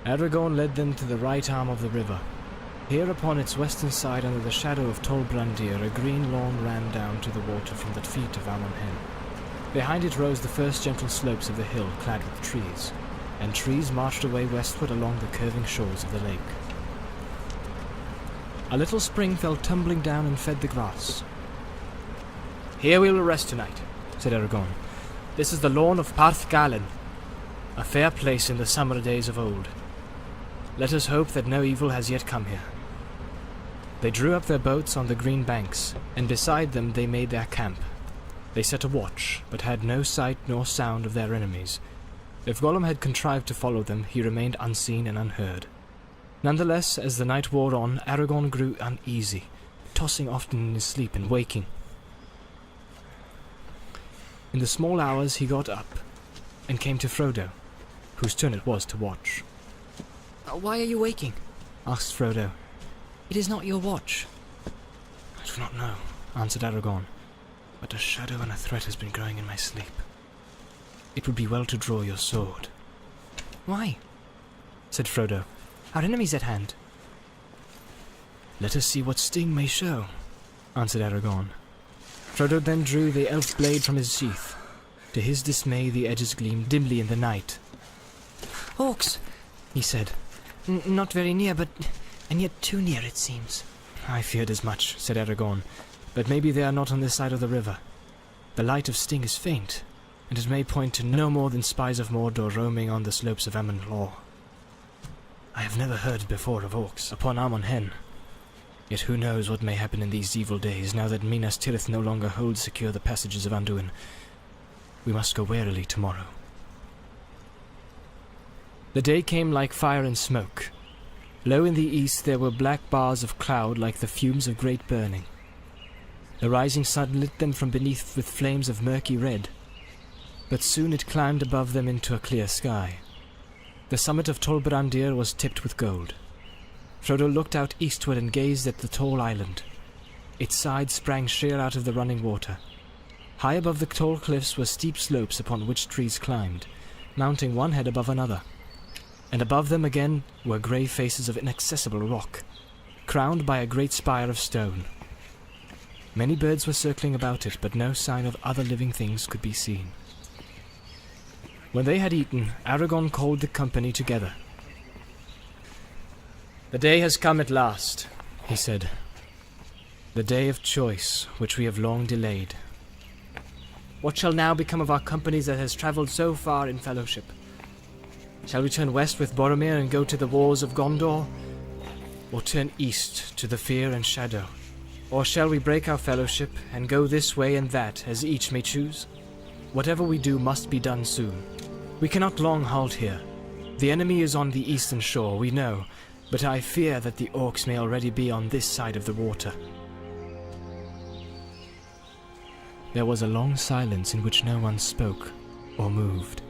Aragorn led them to the right arm of the river. Here upon its western side, under the shadow of Tol Brandir, a green lawn ran down to the water from the feet of Amon Hen. Behind it rose the first gentle slopes of the hill, clad with trees, and trees marched away westward along the curving shores of the lake. A little spring fell tumbling down and fed the grass. "Here we will rest tonight," said Aragorn. "This is the lawn of Parth Galen, a fair place in the summer days of old. Let us hope that no evil has yet come here." They drew up their boats on the green banks, and beside them they made their camp. They set a watch, but had no sight nor sound of their enemies. If Gollum had contrived to follow them, he remained unseen and unheard. Nonetheless, as the night wore on, Aragorn grew uneasy, tossing often in his sleep and waking. In the small hours he got up, and came to Frodo, whose turn it was to watch. "Why are you waking?" asked Frodo. "It is not your watch." "I do not know," answered Aragorn, "but a shadow and a threat has been growing in my sleep. It would be well to draw your sword." "Why?" said Frodo. "Our enemies at hand." "Let us see what sting may show," answered Aragorn. Frodo then drew the elf blade from his sheath. To his dismay, the edges gleamed dimly in the night. "Orcs," he said. "Not very near, and yet too near, it seems." "I feared as much," said Aragorn, "but maybe they are not on this side of the river. The light of sting is faint, and it may point to no more than spies of Mordor roaming on the slopes of Amon Lor. I have never heard before of orcs upon Amon Hen. Yet who knows what may happen in these evil days, now that Minas Tirith no longer holds secure the passages of Anduin. We must go warily tomorrow." The day came like fire and smoke. Low in the east there were black bars of cloud like the fumes of great burning. The rising sun lit them from beneath with flames of murky red, but soon it climbed above them into a clear sky. The summit of Tol Brandir was tipped with gold. Frodo looked out eastward and gazed at the tall island. Its sides sprang sheer out of the running water. High above the tall cliffs were steep slopes upon which trees climbed, mounting one head above another. And above them again were grey faces of inaccessible rock, crowned by a great spire of stone. Many birds were circling about it, but no sign of other living things could be seen. When they had eaten, Aragorn called the company together. "The day has come at last," he said. "The day of choice, which we have long delayed. What shall now become of our company that has travelled so far in fellowship? Shall we turn west with Boromir and go to the wars of Gondor? Or turn east to the fear and shadow? Or shall we break our fellowship and go this way and that, as each may choose? Whatever we do must be done soon. We cannot long halt here. The enemy is on the eastern shore, we know, but I fear that the orcs may already be on this side of the water." There was a long silence in which no one spoke or moved.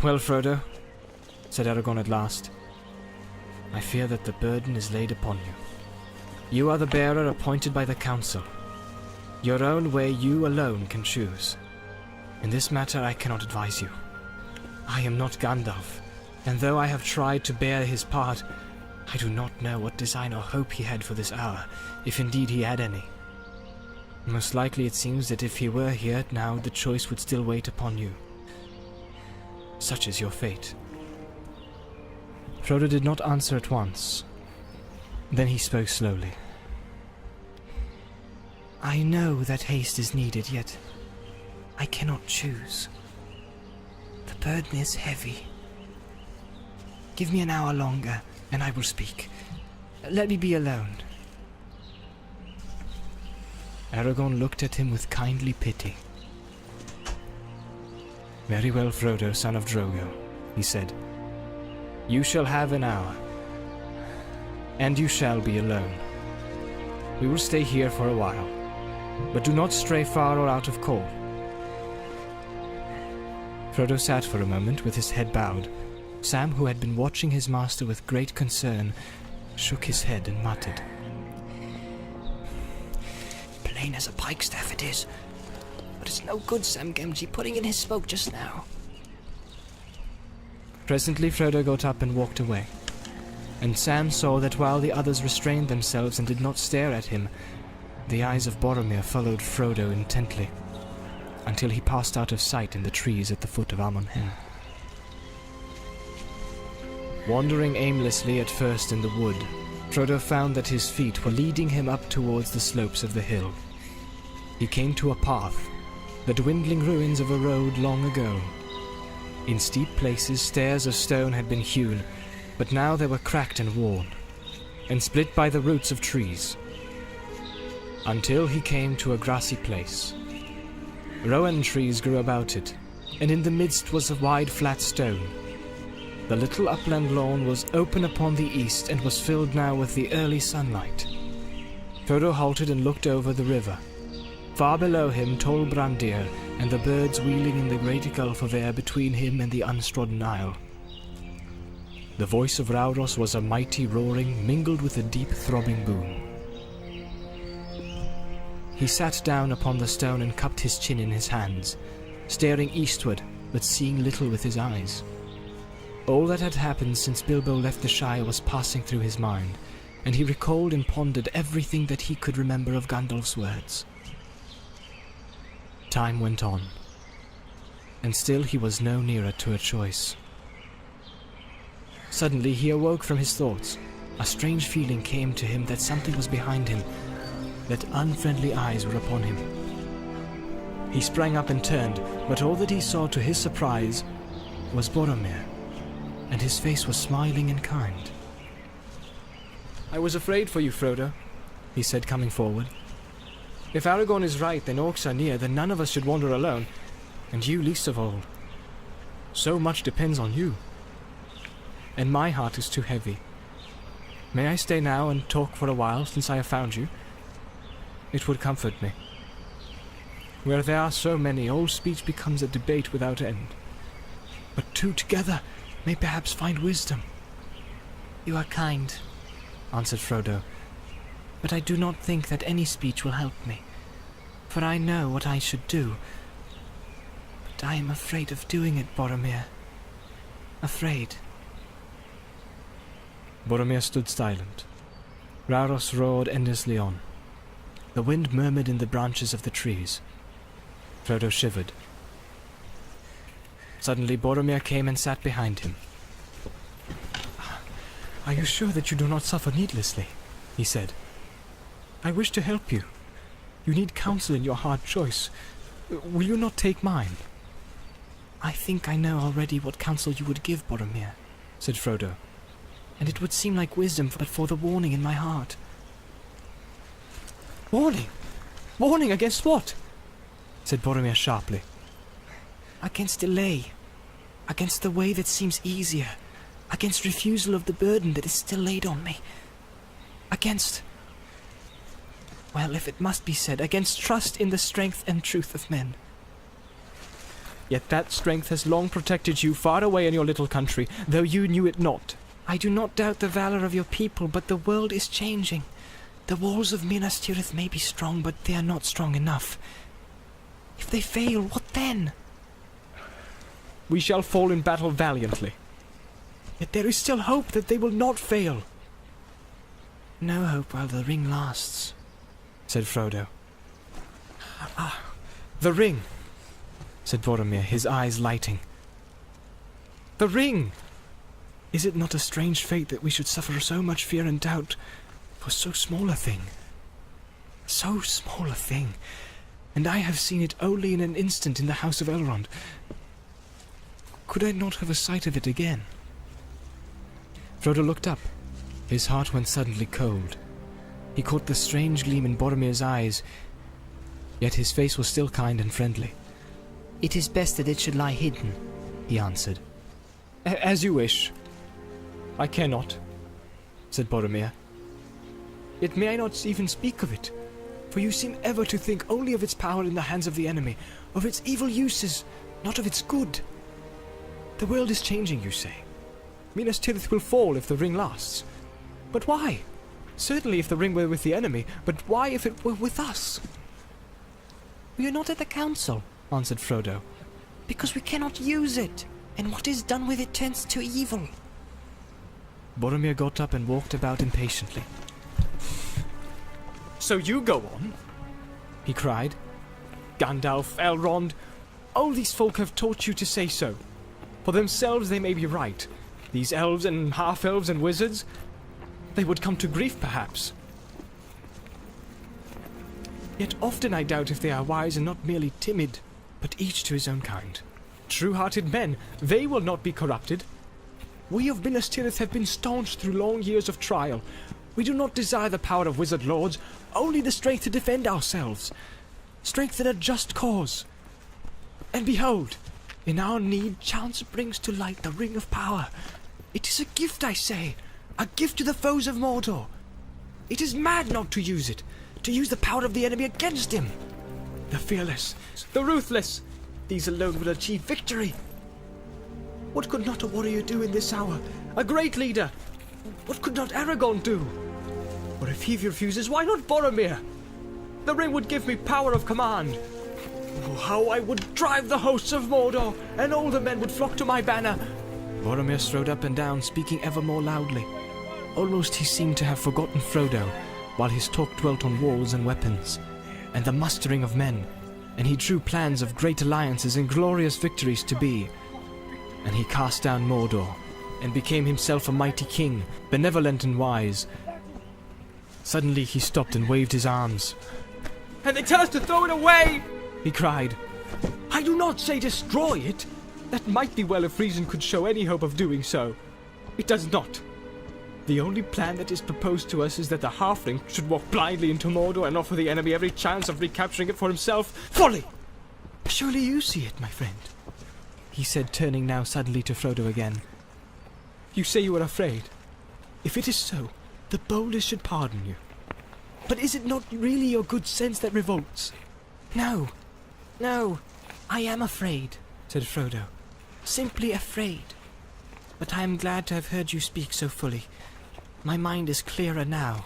"Well, Frodo," said Aragorn at last, "I fear that the burden is laid upon you. You are the bearer appointed by the council. Your own way you alone can choose. In this matter I cannot advise you. I am not Gandalf, and though I have tried to bear his part, I do not know what design or hope he had for this hour, if indeed he had any. Most likely it seems that if he were here now, the choice would still wait upon you. Such is your fate." Frodo did not answer at once. Then he spoke slowly. "I know that haste is needed, yet I cannot choose. The burden is heavy. Give me an hour longer, and I will speak. Let me be alone." Aragorn looked at him with kindly pity. "Very well, Frodo, son of Drogo," he said. "You shall have an hour, and you shall be alone. We will stay here for a while, but do not stray far or out of call." Frodo sat for a moment with his head bowed. Sam, who had been watching his master with great concern, shook his head and muttered, "Plain as a pikestaff it is, but it's no good Sam Gamgee putting in his spoke just now." Presently Frodo got up and walked away, and Sam saw that while the others restrained themselves and did not stare at him, the eyes of Boromir followed Frodo intently, until he passed out of sight in the trees at the foot of Amon Hen. Wandering aimlessly at first in the wood, Frodo found that his feet were leading him up towards the slopes of the hill. He came to a path, the dwindling ruins of a road long ago. In steep places stairs of stone had been hewn, but now they were cracked and worn, and split by the roots of trees, until he came to a grassy place. Rowan trees grew about it, and in the midst was a wide flat stone. The little upland lawn was open upon the east and was filled now with the early sunlight. Frodo halted and looked over the river. Far below him Tol Brandir and the birds wheeling in the great gulf of air between him and the untrodden isle. The voice of Rauros was a mighty roaring mingled with a deep throbbing boom. He sat down upon the stone and cupped his chin in his hands, staring eastward but seeing little with his eyes. All that had happened since Bilbo left the Shire was passing through his mind, and he recalled and pondered everything that he could remember of Gandalf's words. Time went on, and still he was no nearer to a choice. Suddenly he awoke from his thoughts. A strange feeling came to him that something was behind him, that unfriendly eyes were upon him. He sprang up and turned, but all that he saw to his surprise was Boromir, and his face was smiling and kind. "I was afraid for you, Frodo," he said, coming forward. "If Aragorn is right, then orcs are near, then none of us should wander alone, and you least of all. So much depends on you, and my heart is too heavy. May I stay now and talk for a while, since I have found you? It would comfort me. Where there are so many, all speech becomes a debate without end. But two together may perhaps find wisdom." "You are kind," answered Frodo, "but I do not think that any speech will help me, for I know what I should do. But I am afraid of doing it, Boromir. Afraid." Boromir stood silent. Rauros roared endlessly on. The wind murmured in the branches of the trees. Frodo shivered. Suddenly Boromir came and sat behind him. "Are you sure that you do not suffer needlessly?" he said. "I wish to help you. You need counsel in your hard choice. Will you not take mine?" "I think I know already what counsel you would give, Boromir," said Frodo, "and it would seem like wisdom but for the warning in my heart." "Warning? Warning against what?" said Boromir sharply. "Against delay, against the way that seems easier, against refusal of the burden that is still laid on me, against, well, if it must be said, against trust in the strength and truth of men." "Yet that strength has long protected you far away in your little country, though you knew it not." "I do not doubt the valor of your people, but the world is changing. The walls of Minas Tirith may be strong, but they are not strong enough. If they fail, what then?" "We shall fall in battle valiantly. Yet there is still hope that they will not fail." "No hope while the ring lasts," said Frodo. "The ring," said Boromir, his eyes lighting. "The ring! Is it not a strange fate that we should suffer so much fear and doubt for so small a thing? So small a thing, and I have seen it only in an instant in the House of Elrond. Could I not have a sight of it again?" Frodo looked up. His heart went suddenly cold. He caught the strange gleam in Boromir's eyes, yet his face was still kind and friendly. "It is best that it should lie hidden," he answered. "As you wish. I care not," said Boromir. "Yet may I not even speak of it, for you seem ever to think only of its power in the hands of the enemy, of its evil uses, not of its good. The world is changing, you say. Minas Tirith will fall if the ring lasts. But why? Certainly if the ring were with the enemy, but why if it were with us?" "We are not at the council," answered Frodo, "because we cannot use it. and what is done with it turns to evil. Boromir got up and walked about impatiently. "So you go on," he cried. "Gandalf, Elrond, all these folk have taught you to say so. For themselves they may be right. These elves and half-elves and wizards, they would come to grief perhaps. Yet often I doubt if they are wise and not merely timid, but each to his own kind. True-hearted men, they will not be corrupted. We of Minas Tirith have been staunch through long years of trial. We do not desire the power of wizard lords, only the strength to defend ourselves. Strength in a just cause. And behold, in our need, chance brings to light the Ring of Power. It is a gift, I say, a gift to the foes of Mordor. It is mad not to use it, to use the power of the enemy against him. The fearless, the ruthless, these alone will achieve victory. What could not a warrior do in this hour? A great leader. What could not Aragorn do? Or if he refuses, why not Boromir? The ring would give me power of command. Oh, how I would drive the hosts of Mordor, and all the men would flock to my banner." Boromir strode up and down, speaking ever more loudly. Almost he seemed to have forgotten Frodo, while his talk dwelt on walls and weapons, and the mustering of men, and he drew plans of great alliances and glorious victories to be. And he cast down Mordor, and became himself a mighty king, benevolent and wise. Suddenly he stopped and waved his arms. "And they tell us to throw it away!" he cried. "I do not say destroy it. That might be well if reason could show any hope of doing so. It does not. The only plan that is proposed to us is that the halfling should walk blindly into Mordor and offer the enemy every chance of recapturing it for himself. Folly! Surely you see it, my friend," he said, turning now suddenly to Frodo again. "You say you are afraid. If it is so, the boldest should pardon you. But is it not really your good sense that revolts?" No, I am afraid, said Frodo. Simply afraid. But I am glad to have heard you speak so fully. My mind is clearer now.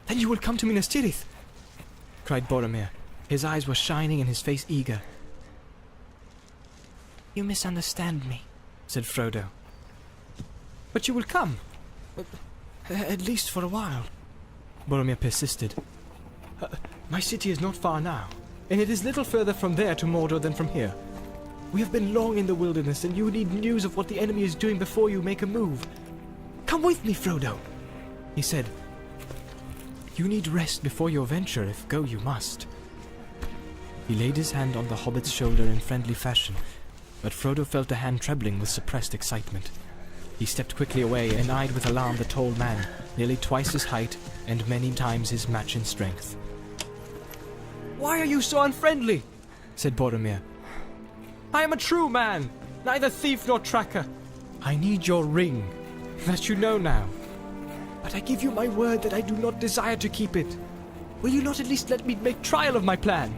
"Then you will come to Minas Tirith?" cried Boromir. His eyes were shining and his face eager. "You misunderstand me," said Frodo. "But you will come? At least for a while," Boromir persisted. "My city is not far now, and it is little further from there to Mordor than from here. We have been long in the wilderness, and you need news of what the enemy is doing before you make a move. Come with me, Frodo," he said. "You need rest before your venture, if go you must." He laid his hand on the hobbit's shoulder in friendly fashion, but Frodo felt the hand trembling with suppressed excitement. He stepped quickly away and eyed with alarm the tall man, nearly twice his height and many times his match in strength. "Why are you so unfriendly?" said Boromir. "I am a true man, neither thief nor tracker. I need your ring, that you know now. But I give you my word that I do not desire to keep it. Will you not at least let me make trial of my plan?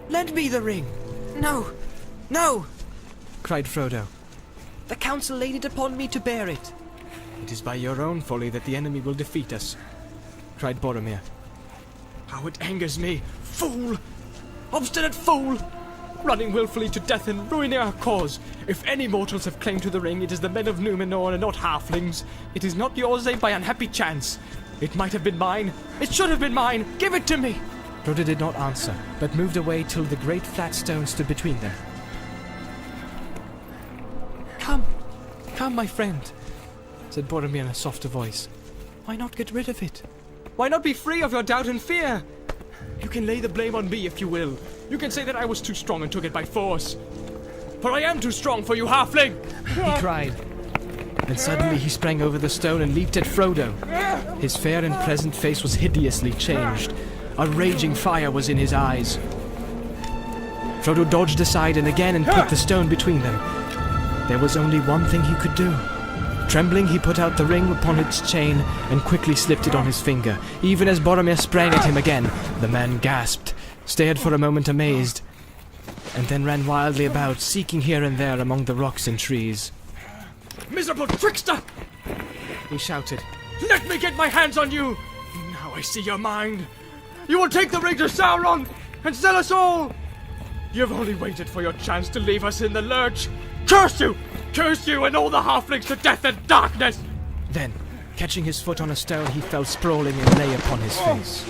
Lend me the ring." No, cried Frodo. the council laid it upon me to bear it. "It is by your own folly that the enemy will defeat us," cried Boromir. "How it angers me! Fool! Obstinate fool! Running willfully to death and ruining our cause. If any mortals have claim to the ring, it is the men of Númenor and not halflings. It is not yours, save by unhappy chance. It might have been mine. It should have been mine. Give it to me!" Frodo did not answer, but moved away till the great flat stone stood between them. Come, my friend," said Boromir in a softer voice. "Why not get rid of it? Why not be free of your doubt and fear? You can lay the blame on me if you will. You can say that I was too strong and took it by force. For I am too strong for you, halfling!" he cried. And suddenly he sprang over the stone and leaped at Frodo. His fair and pleasant face was hideously changed. A raging fire was in his eyes. Frodo dodged aside and put the stone between them. There was only one thing he could do. Trembling, he put out the ring upon its chain and quickly slipped it on his finger. Even as Boromir sprang at him again, the man gasped, stared for a moment amazed, and then ran wildly about, seeking here and there among the rocks and trees. "Miserable trickster!" he shouted. "Let me get my hands on you! Now I see your mind. You will take the ring to Sauron and sell us all! You've only waited for your chance to leave us in the lurch! Curse you! Curse you and all the halflings to death and darkness! Then, catching his foot on a stone, he fell sprawling and lay upon his face.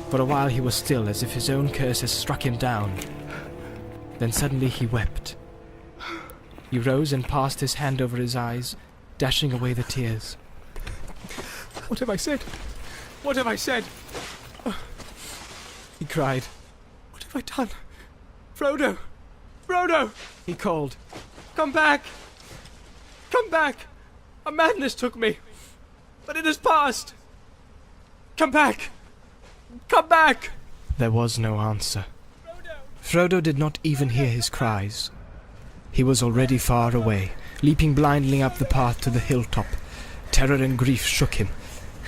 For a while he was still, as if his own curse had struck him down. Then suddenly he wept. He rose and passed his hand over his eyes, dashing away the tears. What have I said? What have I said? He cried. What have I done? Frodo! Frodo! He called. Come back! Come back! A madness took me, but it has passed! Come back! Come back! There was no answer. Frodo did not even hear his cries. He was already far away, leaping blindly up the path to the hilltop. Terror and grief shook him,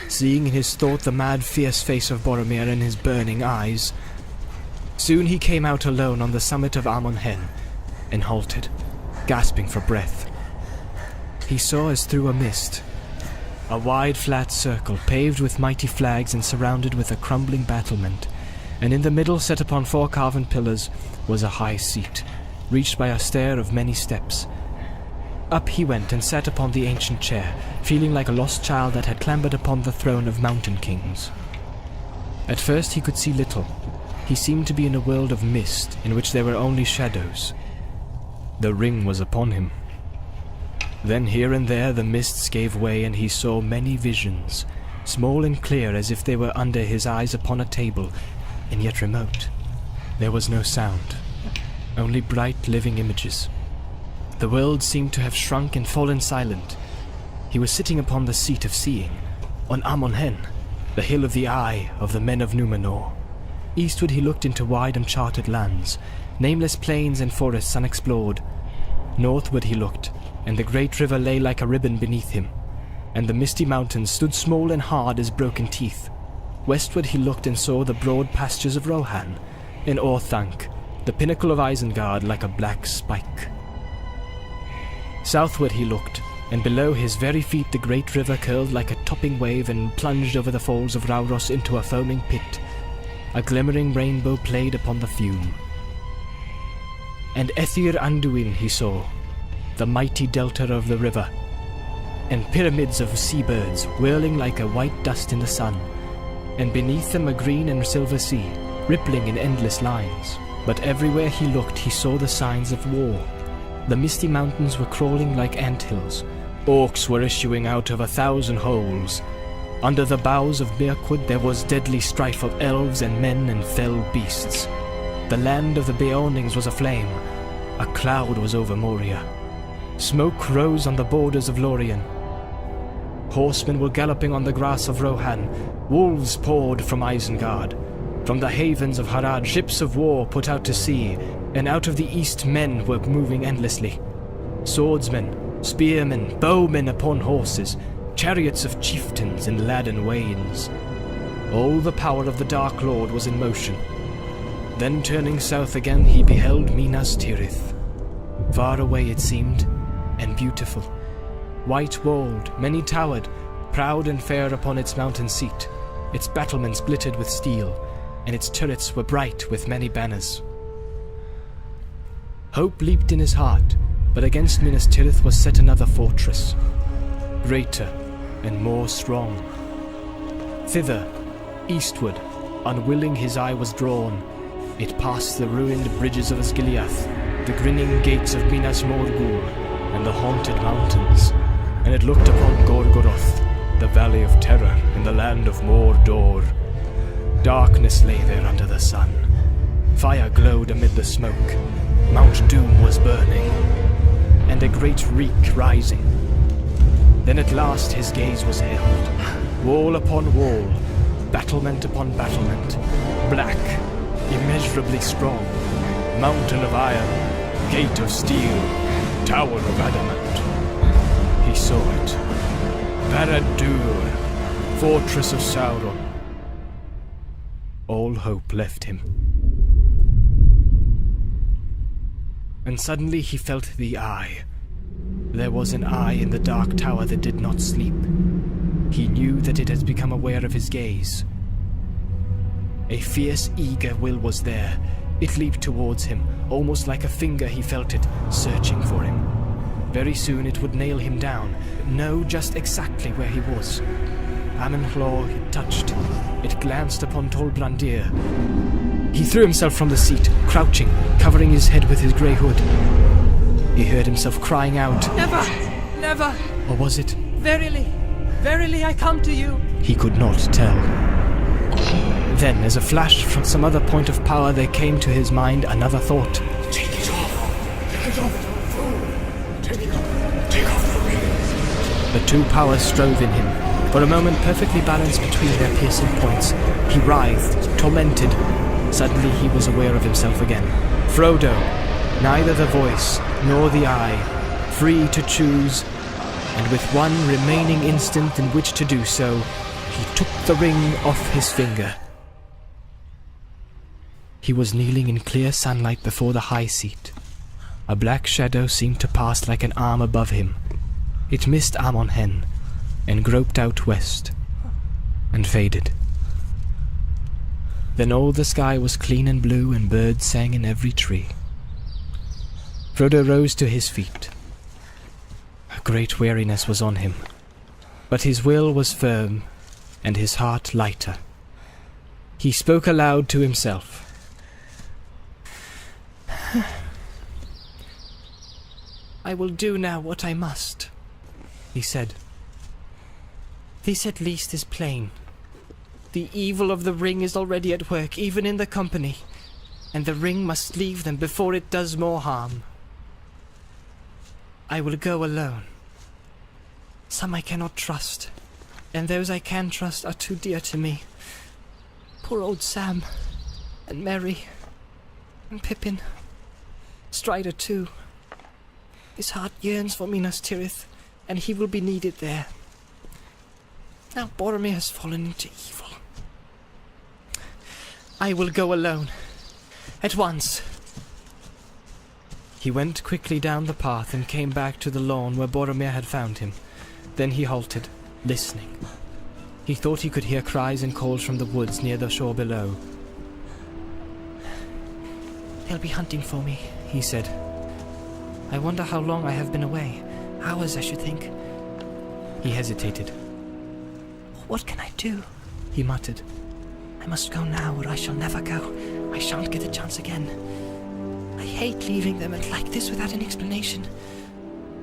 seeing in his thought the mad, fierce face of Boromir and his burning eyes. Soon he came out alone on the summit of Amon Hen, and halted, gasping for breath. He saw as through a mist, a wide flat circle paved with mighty flags and surrounded with a crumbling battlement, and in the middle, set upon 4 carven pillars, was a high seat, reached by a stair of many steps. Up he went and sat upon the ancient chair, feeling like a lost child that had clambered upon the throne of mountain kings. At first he could see little. He seemed to be in a world of mist, in which there were only shadows. The ring was upon him. Then here and there the mists gave way, and he saw many visions, small and clear as if they were under his eyes upon a table, and yet remote. There was no sound, only bright living images. The world seemed to have shrunk and fallen silent. He was sitting upon the seat of seeing, on Amon Hen, the hill of the eye of the men of Númenor. Eastward he looked into wide uncharted lands, nameless plains and forests unexplored. Northward he looked, and the great river lay like a ribbon beneath him, and the misty mountains stood small and hard as broken teeth. Westward he looked and saw the broad pastures of Rohan, and Orthanc, the pinnacle of Isengard, like a black spike. Southward he looked, and below his very feet the great river curled like a topping wave and plunged over the falls of Rauros into a foaming pit. A glimmering rainbow played upon the fume. And Ethir Anduin he saw, the mighty delta of the river, and pyramids of seabirds whirling like a white dust in the sun, and beneath them a green and silver sea, rippling in endless lines. But everywhere he looked he saw the signs of war. The misty mountains were crawling like anthills. Orcs were issuing out of 1,000 holes. Under the boughs of Mirkwood there was deadly strife of elves and men and fell beasts. The land of the Beornings was aflame. A cloud was over Moria. Smoke rose on the borders of Lorien. Horsemen were galloping on the grass of Rohan. Wolves poured from Isengard. From the havens of Harad, ships of war put out to sea, and out of the east men were moving endlessly. Swordsmen, spearmen, bowmen upon horses, chariots of chieftains and laden wains. All the power of the Dark Lord was in motion. Then turning south again he beheld Minas Tirith. Far away it seemed, and beautiful. White-walled, many-towered, proud and fair upon its mountain seat. Its battlements glittered with steel, and its turrets were bright with many banners. Hope leaped in his heart, but against Minas Tirith was set another fortress, greater and more strong. Thither, eastward, unwilling his eye was drawn. It passed the ruined bridges of Osgiliath, the grinning gates of Minas Morgul, and the haunted mountains, and it looked upon Gorgoroth, the Valley of Terror in the land of Mordor. Darkness lay there under the sun. Fire glowed amid the smoke. Mount Doom was burning, and a great reek rising. Then at last his gaze was held. Wall upon wall, battlement upon battlement, black, immeasurably strong, mountain of iron, gate of steel, tower of adamant. He saw it. Barad-dûr, fortress of Sauron. All hope left him. And suddenly he felt the eye. There was an eye in the dark tower that did not sleep. He knew that it had become aware of his gaze. A fierce, eager will was there, It leaped towards him, almost like a finger he felt it, searching for him. Very soon it would nail him down, know just exactly where he was. Amen-Hlor it touched. It glanced upon Tolbrandir. He threw himself from the seat, crouching, covering his head with his grey hood. He heard himself crying out. Never! Never! Or was it? Verily! Verily I come to you! He could not tell. Then, as a flash from some other point of power, there came to his mind another thought. Take it off! Take it off! Take it off! Take off the ring! The two powers strove in him. For a moment, perfectly balanced between their piercing points, he writhed, tormented. Suddenly he was aware of himself again. Frodo, neither the voice nor the eye, free to choose, and with one remaining instant in which to do so, he took the ring off his finger. He was kneeling in clear sunlight before the high seat. A black shadow seemed to pass like an arm above him. It missed Amon Hen, and groped out west, and faded. Then all the sky was clean and blue, and birds sang in every tree. Frodo rose to his feet. A great weariness was on him, but his will was firm, and his heart lighter. He spoke aloud to himself. I will do now what I must, he said. This at least is plain. The evil of the ring is already at work, even in the company, and the ring must leave them before it does more harm. I will go alone. Some I cannot trust, and those I can trust are too dear to me. Poor old Sam, and Merry, and Pippin, Strider too. His heart yearns for Minas Tirith, and he will be needed there. Now Boromir has fallen into evil. I will go alone. At once. He went quickly down the path and came back to the lawn where Boromir had found him. Then he halted, listening. He thought he could hear cries and calls from the woods near the shore below. They'll be hunting for me, he said. I wonder how long I have been away. Hours, I should think. He hesitated. What can I do? He muttered. I must go now, or I shall never go. I shan't get a chance again. I hate leaving them like this without an explanation.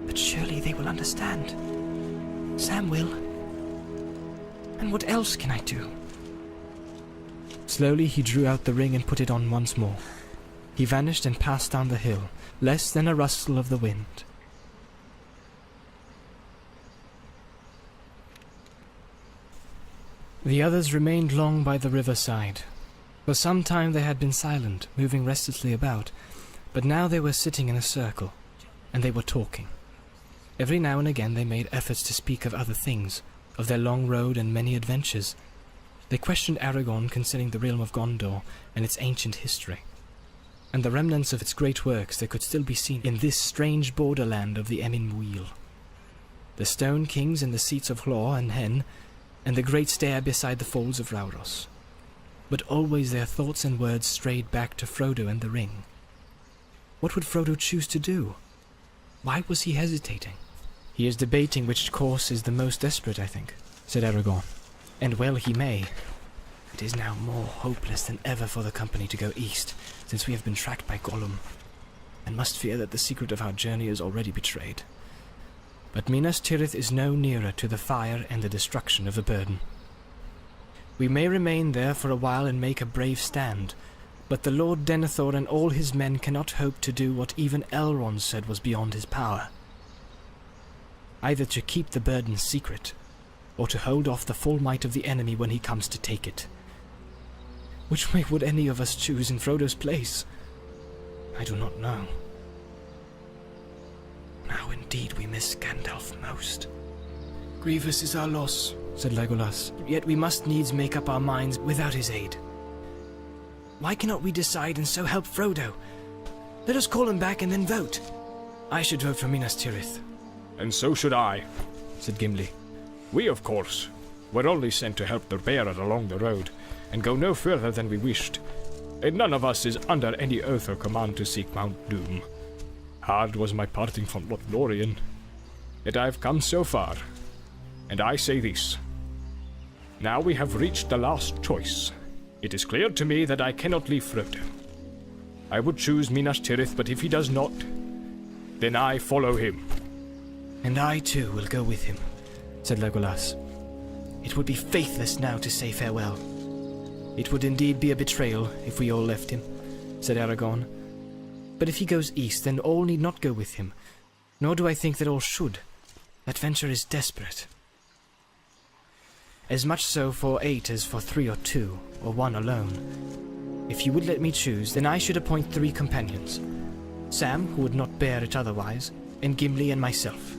But surely they will understand. Sam will. And what else can I do? Slowly he drew out the ring and put it on once more. He vanished and passed down the hill, less than a rustle of the wind. The others remained long by the riverside. For some time they had been silent, moving restlessly about, but now they were sitting in a circle, and they were talking. Every now and again they made efforts to speak of other things, of their long road and many adventures. They questioned Aragorn concerning the realm of Gondor and its ancient history, and the remnants of its great works that could still be seen in this strange borderland of the Emyn Muil. The stone kings and the seats of Hlor and Hen, and the great stair beside the falls of Rauros. But always their thoughts and words strayed back to Frodo and the ring. What would Frodo choose to do? Why was he hesitating? He is debating which course is the most desperate, I think, said Aragorn. And well he may. It is now more hopeless than ever for the company to go east, since we have been tracked by Gollum, and must fear that the secret of our journey is already betrayed. But Minas Tirith is no nearer to the fire and the destruction of the burden. We may remain there for a while and make a brave stand, but the Lord Denethor and all his men cannot hope to do what even Elrond said was beyond his power. Either to keep the burden secret, or to hold off the full might of the enemy when he comes to take it. Which way would any of us choose in Frodo's place? I do not know. Now indeed we miss Gandalf most. Grievous is our loss, said Legolas, yet we must needs make up our minds without his aid. Why cannot we decide and so help Frodo? Let us call him back and then vote. I should vote for Minas Tirith. And so should I, said Gimli. We, of course, were only sent to help the bearer along the road, and go no further than we wished. and none of us is under any oath or command to seek Mount Doom. Hard was my parting from Lothlorien, yet I have come so far, and I say this. Now we have reached the last choice. It is clear to me that I cannot leave Frodo. I would choose Minas Tirith, but if he does not, then I follow him. And I too will go with him, said Legolas. It would be faithless now to say farewell. It would indeed be a betrayal if we all left him, said Aragorn. But if he goes east, then all need not go with him. Nor do I think that all should. That venture is desperate. As much so for 8 as for 3 or 2, or 1 alone. If you would let me choose, then I should appoint 3 companions. Sam, who would not bear it otherwise, and Gimli and myself.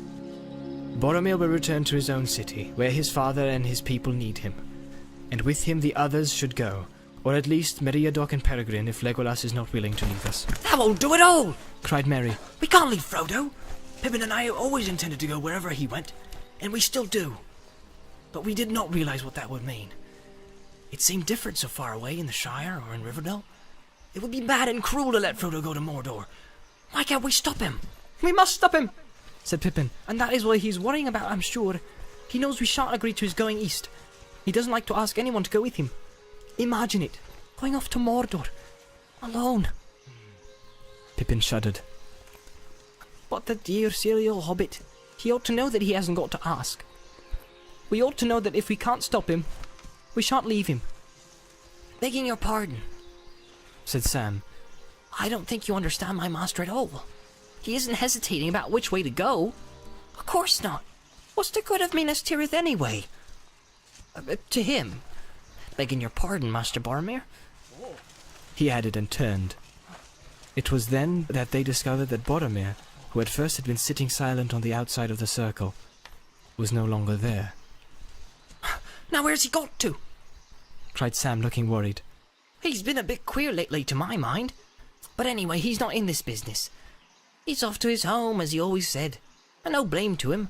Boromir will return to his own city, where his father and his people need him. And with him the others should go, or at least Meriadoc and Peregrine if Legolas is not willing to leave us. That won't do at all! Cried Merry. We can't leave Frodo. Pippin and I always intended to go wherever he went, and we still do. But we did not realize what that would mean. It seemed different so far away in the Shire or in Rivendell. It would be bad and cruel to let Frodo go to Mordor. Why can't we stop him? We must stop him, said Pippin. and that is what he's worrying about, I'm sure. He knows we shan't agree to his going east. He doesn't like to ask anyone to go with him. Imagine it, going off to Mordor, alone. Pippin shuddered. But the dear silly old hobbit, he ought to know that he hasn't got to ask. We ought to know that if we can't stop him, we shan't leave him. Begging your pardon, said Sam. I don't think you understand my master at all. He isn't hesitating about which way to go. Of course not. What's the good of Minas Tirith anyway? To him. Begging your pardon, Master Boromir. He added and turned. It was then that they discovered that Boromir, who at first had been sitting silent on the outside of the circle, was no longer there. Now where's he got to? Cried Sam, looking worried. He's been a bit queer lately to my mind. But anyway, he's not in this business. He's off to his home, as he always said. And no blame to him.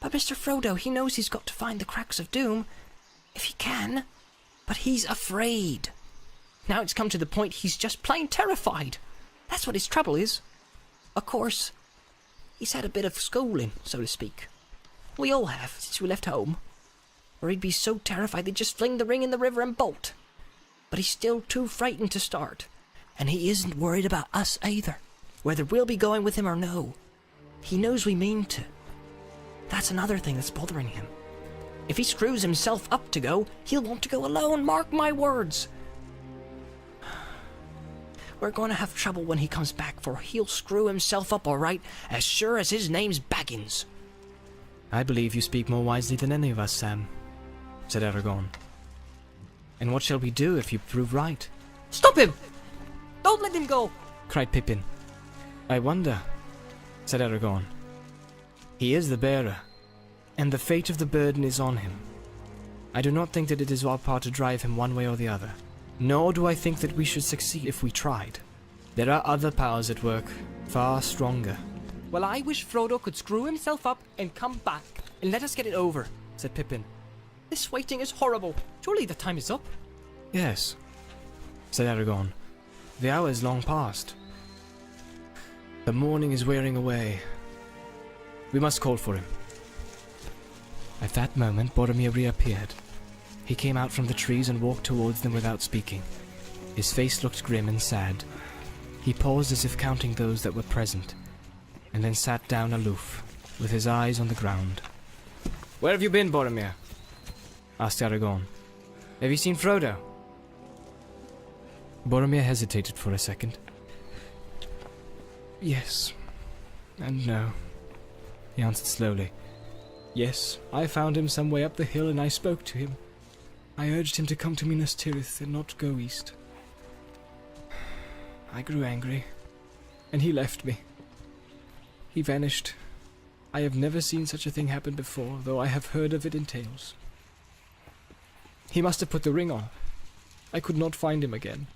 But Mr. Frodo, he knows he's got to find the cracks of Doom, if he can. But he's afraid. Now it's come to the point he's just plain terrified. That's what his trouble is. Of course, he's had a bit of schooling, so to speak. We all have, since we left home. Or he'd be so terrified they'd just fling the ring in the river and bolt. But he's still too frightened to start. And he isn't worried about us either, whether we'll be going with him or no. He knows we mean to. That's another thing that's bothering him. If he screws himself up to go, he'll want to go alone, mark my words. We're going to have trouble when he comes back, for he'll screw himself up all right, as sure as his name's Baggins. I believe you speak more wisely than any of us, Sam, said Aragorn. And what shall we do if you prove right? Stop him! Don't let him go! Cried Pippin. I wonder, said Aragorn. He is the bearer, and the fate of the burden is on him. I do not think that it is our part to drive him one way or the other. Nor do I think that we should succeed if we tried. There are other powers at work, far stronger. Well, I wish Frodo could screw himself up and come back, and let us get it over, said Pippin. This waiting is horrible. Surely the time is up. Yes, said Aragorn. The hour is long past. The morning is wearing away. We must call for him. At that moment, Boromir reappeared. He came out from the trees and walked towards them without speaking. His face looked grim and sad. He paused as if counting those that were present, and then sat down aloof, with his eyes on the ground. Where have you been, Boromir? Asked Aragorn. Have you seen Frodo? Boromir hesitated for a second. Yes, and no, he answered slowly. Yes, I found him some way up the hill and I spoke to him. I urged him to come to Minas Tirith and not go east. I grew angry, and he left me. He vanished. I have never seen such a thing happen before, though I have heard of it in tales. He must have put the ring on. I could not find him again.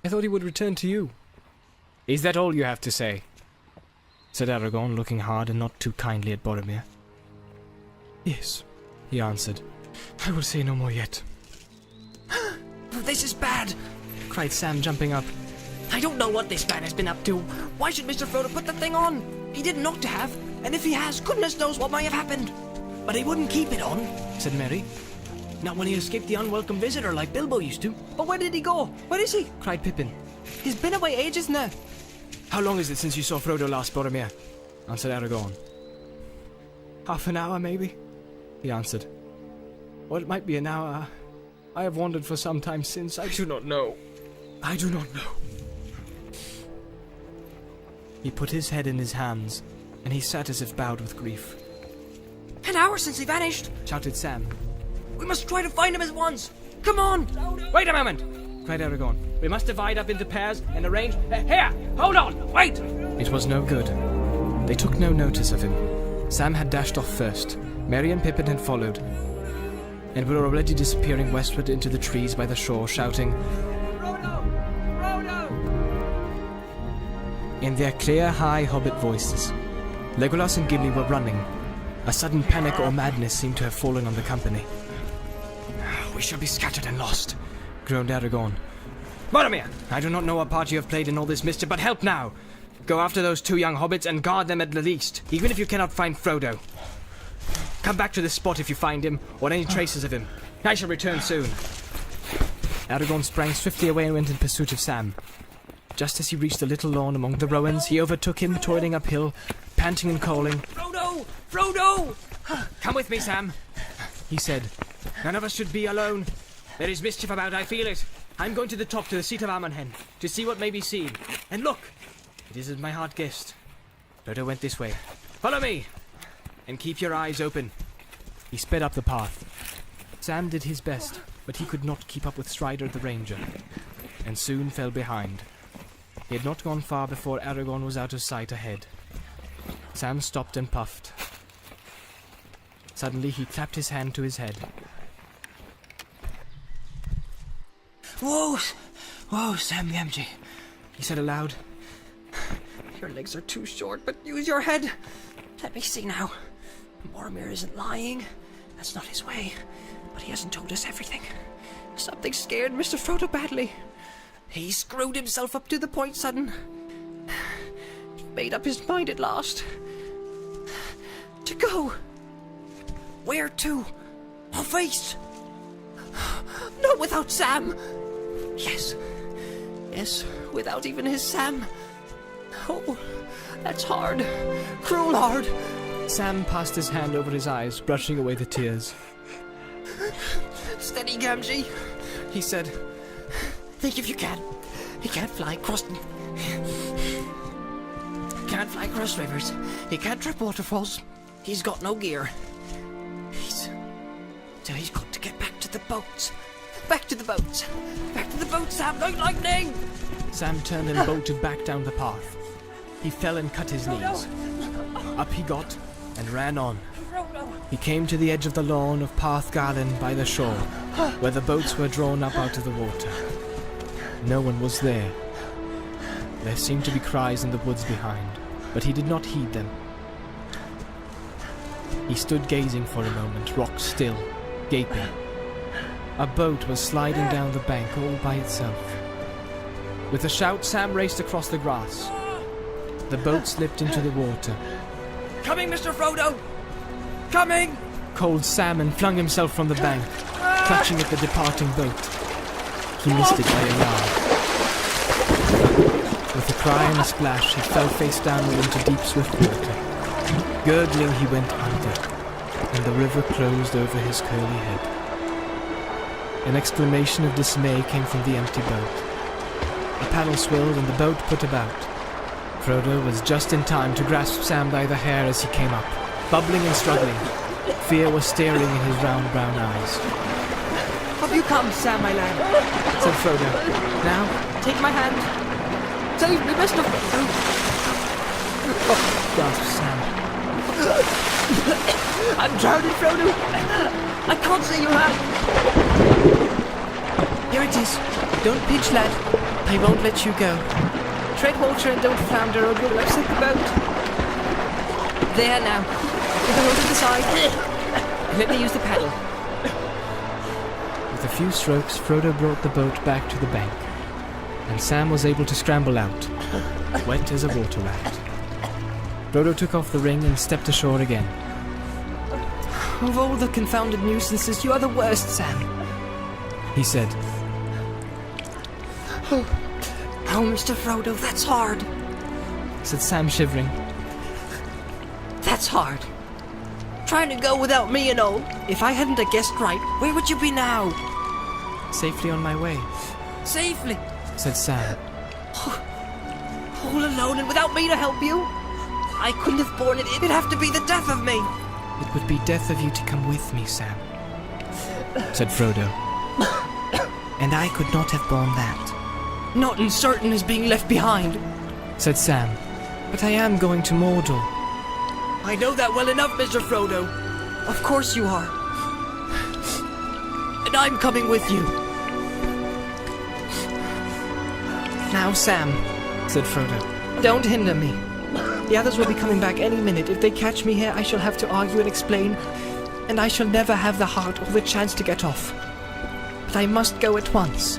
I thought he would return to you. Is that all you have to say? Said Aragorn, looking hard and not too kindly at Boromir. Yes, he answered. I will say no more yet. This is bad, cried Sam, jumping up. I don't know what this man has been up to. Why should Mr. Frodo put the thing on? He didn't ought to have, and if he has, goodness knows what might have happened. But he wouldn't keep it on, said Merry. Not when he escaped the unwelcome visitor like Bilbo used to. But where did he go? Where is he? Cried Pippin. He's been away ages now. How long is it since you saw Frodo last, Boromir? Answered Aragorn. Half an hour, maybe, he answered. Or it might be an hour. I have wandered for some time since. I do not know. I do not know. He put his head in his hands, and he sat as if bowed with grief. An hour since he vanished, Shouted Sam. We must try to find him at once. Come on. Wait a moment, cried Aragorn. We must divide up into pairs and arrange... Here! Hold on! Wait! It was no good. They took no notice of him. Sam had dashed off first. Merry and Pippin had followed, and were already disappearing westward into the trees by the shore, shouting, Frodo! Frodo! In their clear, high hobbit voices. Legolas and Gimli were running. A sudden panic or madness seemed to have fallen on the company. We shall be scattered and lost, groaned Aragorn. Boromir, I do not know what part you have played in all this mischief, but help now. Go after those 2 young hobbits and guard them at the least, even if you cannot find Frodo. Come back to this spot if you find him, or any traces of him. I shall return soon. Aragorn sprang swiftly away and went in pursuit of Sam. Just as he reached the little lawn among the rowans, he overtook him, toiling uphill, panting and calling, Frodo! Frodo! Come with me, Sam, he said. None of us should be alone. There is mischief about, I feel it. I'm going to the top, to the seat of Amonhen, to see what may be seen. And look! It is as my heart guessed. Frodo went this way. Follow me! And keep your eyes open. He sped up the path. Sam did his best, but he could not keep up with Strider the Ranger, and soon fell behind. He had not gone far before Aragorn was out of sight ahead. Sam stopped and puffed. Suddenly he clapped his hand to his head. Whoa! Whoa, Sam Gamgee, He said aloud, your legs are too short, but use your head. Let me see now. Boromir isn't lying. That's not his way. But he hasn't told us everything. Something scared Mr. Frodo badly. He screwed himself up to the point sudden. He made up his mind at last. To go. Where to? Off east. Not without Sam. Yes. Yes, without even his Sam. Oh, that's hard. Cruel hard. Sam passed his hand over his eyes, brushing away the tears. Steady, Gamgee, he said. Think if you can. He can't fly across... Can't fly across rivers. He can't trip waterfalls. He's got no gear. So he's got to get back to the boats. Back to the boats. Back to the boats, Sam, like lightning! Sam turned and bolted back down the path. He fell and cut his knees. Up he got and ran on. He came to the edge of the lawn of Parth Galen by the shore, where the boats were drawn up out of the water. No one was there. There seemed to be cries in the woods behind, but he did not heed them. He stood gazing for a moment, rock still, gaping. A boat was sliding down the bank all by itself. With a shout, Sam raced across the grass. The boat slipped into the water. Coming, Mr. Frodo! Coming! Called Sam and flung himself from the bank, clutching at the departing boat. He missed it by a yard. With a cry and a splash, he fell face downward into deep, swift water. Gurgling, he went under, and the river closed over his curly head. An exclamation of dismay came from the empty boat. A paddle swirled and the boat put about. Frodo was just in time to grasp Sam by the hair as he came up, bubbling and struggling. Fear was staring in his round brown eyes. Have you come, Sam, my lad? Said Frodo. Now, take my hand. Save me, Mr. Frodo. Gasped Sam. I'm drowning, Frodo. I can't see your hand. Here it is. Don't pitch, lad. I won't let you go. Tread water and don't flounder or you'll upset the boat. There now. With the hold to the side. Let me use the paddle. With a few strokes, Frodo brought the boat back to the bank. and Sam was able to scramble out, wet as a water rat. Frodo took off the ring and stepped ashore again. Of all the confounded nuisances, you are the worst, Sam. He said, Oh, Mr. Frodo, that's hard. said Sam, shivering. That's hard. Trying to go without me and all. If I hadn't have guessed right, where would you be now? Safely on my way, Safely. said Sam. All alone and without me to help you? I couldn't have borne it. It'd have to be the death of me. It would be death of you to come with me, Sam, said Frodo. And I could not have borne that. Not as certain as being left behind. Said Sam. But I am going to Mordor. I know that well enough, Mr. Frodo. Of course you are. And I'm coming with you. Now, Sam, said Frodo, don't hinder me. The others will be coming back any minute. If they catch me here, I shall have to argue and explain, and I shall never have the heart or the chance to get off. But I must go at once.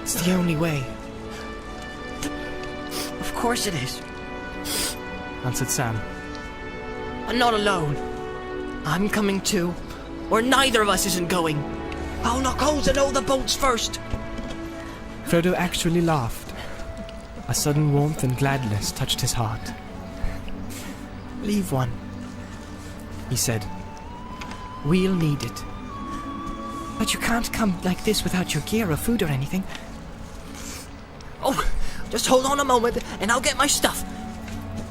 It's the only way, Of course it is. answered Sam. I'm not alone. I'm coming too. Or neither of us isn't going. I'll knock holes in all the boats first. Frodo actually laughed. A sudden warmth and gladness touched his heart. Leave one, he said. We'll need it. But you can't come like this without your gear or food or anything, Oh, just hold on a moment and I'll get my stuff.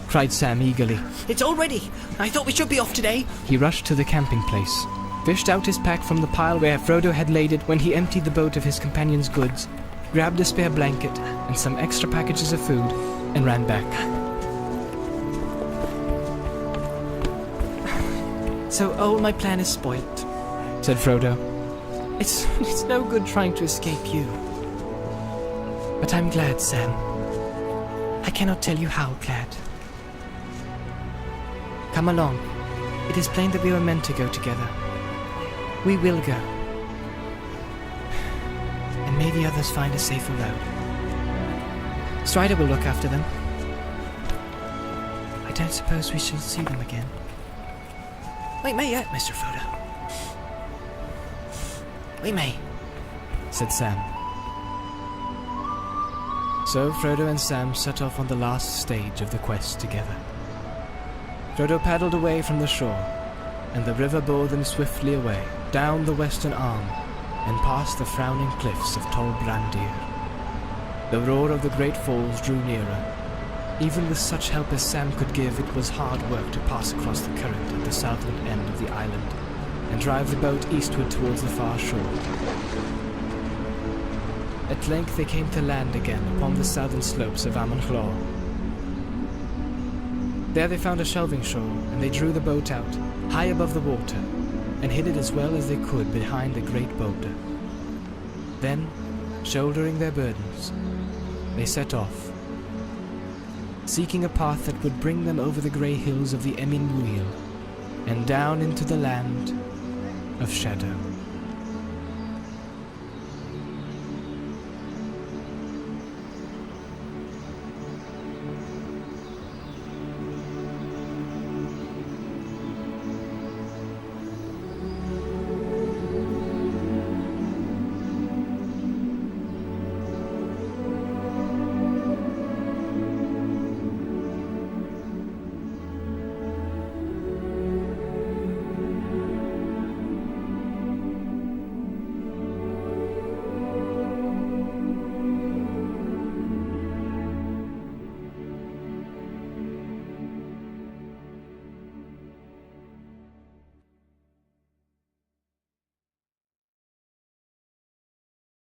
cried Sam eagerly. It's all ready. I thought we should be off today. He rushed to the camping place, fished out his pack from the pile where Frodo had laid it when he emptied the boat of his companion's goods, grabbed a spare blanket and some extra packages of food, and ran back. So all my plan is spoilt, said Frodo. It's no good trying to escape you. But I'm glad, Sam. I cannot tell you how glad. Come along. It is plain that we were meant to go together. We will go. And may the others find a safer road. Strider will look after them. I don't suppose we shall see them again. We may yet, Mr. Frodo. We may. Said Sam. So Frodo and Sam set off on the last stage of the quest together. Frodo paddled away from the shore, and the river bore them swiftly away, down the western arm, and past the frowning cliffs of Tol Brandir. The roar of the great falls drew nearer. Even with such help as Sam could give, it was hard work to pass across the current at the southern end of the island, and drive the boat eastward towards the far shore. At length they came to land again upon the southern slopes of Amon Chlor. There they found a shelving shore, and they drew the boat out, high above the water, and hid it as well as they could behind a great boulder. Then, shouldering their burdens, they set off, seeking a path that would bring them over the grey hills of the Emyn Muil, and down into the land of shadow.